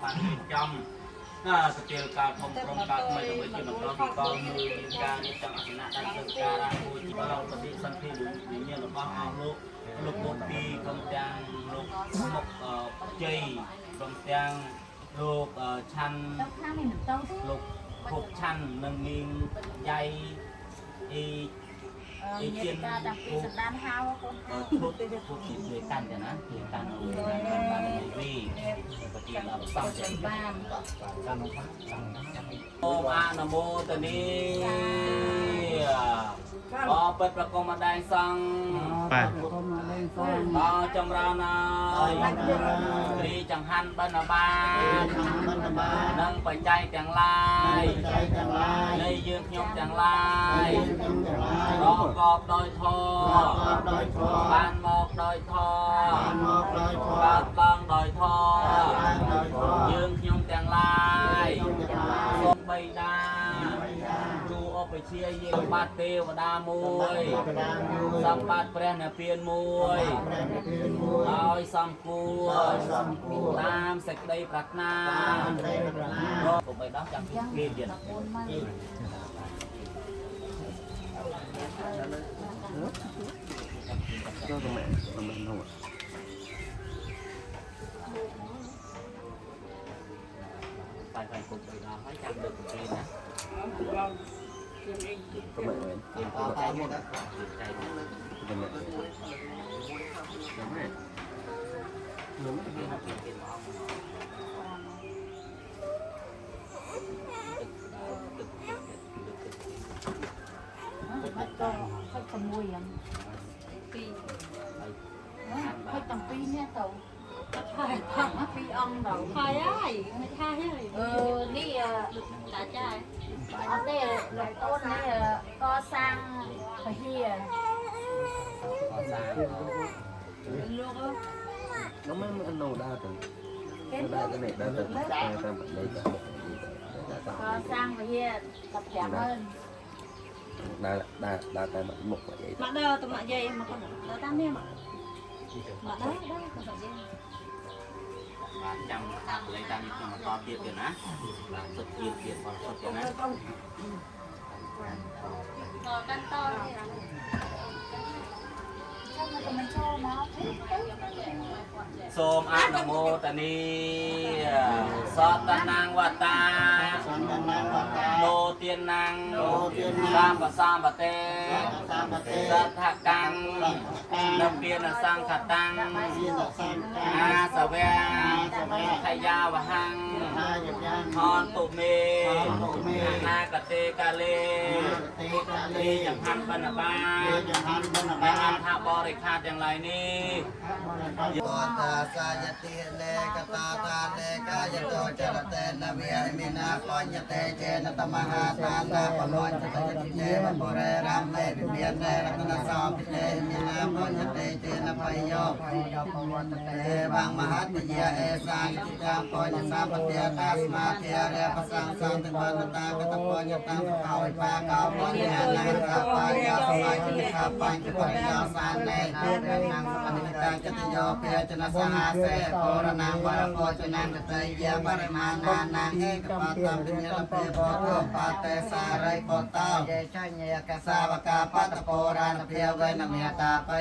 បានចំស្ទាលការធំក្រុមការថ្មីដើម្បីជាបន្តពីកលមួយការរៀបចំអសនៈដែលធ្វើការមួយជាឡងបដិសន្ធិវិញ្ញាណរបស់អស់លោកពុទ្ធពីក្រុមទាំងលោកមុខជ័យក្រុមទាំងលោកឆាន់លោកភពឆាន់និងនាងយ៉ៃអ៊ីជាការដាក់ពីសណ្ដានហៅពុទ្ធជួយកាន់ចាណាជួយកាន់បានវីប្រទានអបសំចាំបានអូមអនុមោទនីអបិទ្ធប្រគំម្ដែងសង្ឃបាទដល់ចម្រើនហើយរីចង្ហាន់បិណ្ឌបាតនិងបច្ច័យទាំងឡាយនៃយើងខ្ញុំទាំងឡាយរកបដោយធម៌បានមកដោយធម៌កើតឡើងដោយធម៌យើងខ្ញុំទាំងឡាយសូមបិតាគ្រូឧបជាយាមបាត់ទេវតាមួយសម្បត្តិព្រះនិព្វានមួយដោយសំគួរតាមសេចក្តីប្រាថ្នាសូមបិតាចាំពីគេទៀតចូលទៅមែននោះបាយគុំទៅដល់ហើយចាំដឹកទៅណាទៅមែនទៅចៃមកចៃមកទៅមែនខ្ញុំមានអាពីមកហើយជាមួយយ៉ាងពីហើយតាំងពីនេះទៅហើយពីអង្គទៅហើយហើយមិនថាហើយនេះតាចាអត់ទេលោកអូននេះកសាងពហិកសាងលោកនោះមិនអនុដើរទៅដើរទៅនេះដើរទៅតាមបដីទៅកសាងពហិក150000ដើរតែមុខមកយាយមកដើរទៅមកយាយមកដើរតាមនេះមកដើរទៅមកយាយបានចាំតាមលេខតាមនេះខ្ញុំបន្តទៀតទៀតណាបាទសុទ្ធទៀតបងសុទ្ធទៀតណាកាន់តសូមអនុមោទនីសតនាងវតាលោទាននាងសាមបតេសទ្ធកាំងនិព្វានសង្ឃតាំងអាសវៈខយាវហੰហនតុមេអនាគតេកាលេទីចង្ហាន់បណ្ឌបាបានថាបរិខាទាំងឡាយនេះបតាសាយតិលេកតាតាលេកាយតោចរតេនវិហិមិណាបញ្ញតេចេនតមហាតានាបមញ្ចតយតិទេវបុរេរាមេវិមានរតនសោពិទេមិណាបញ្ញតេចេនភយយោពវន្តតេវងមហតយាអេសានិតិកាបញ្ញសាបតិតាស្មាធិរៈបសង្សន្តិវន្តតាកតបញ្ញតាកោវិបាកោបញ្ញនាកបាយសមាជិកបញ្ញបរិយាសានេនាងសមិតាចតយោពេចនសហាសេពរណាវរពោចនានតេយបរិមាណានាងឯកបតមវិញ្ញាលពេបោបតេសារិកតោយេចញ្ញកសាវកាបតពរានភាវេនមេតាបៃ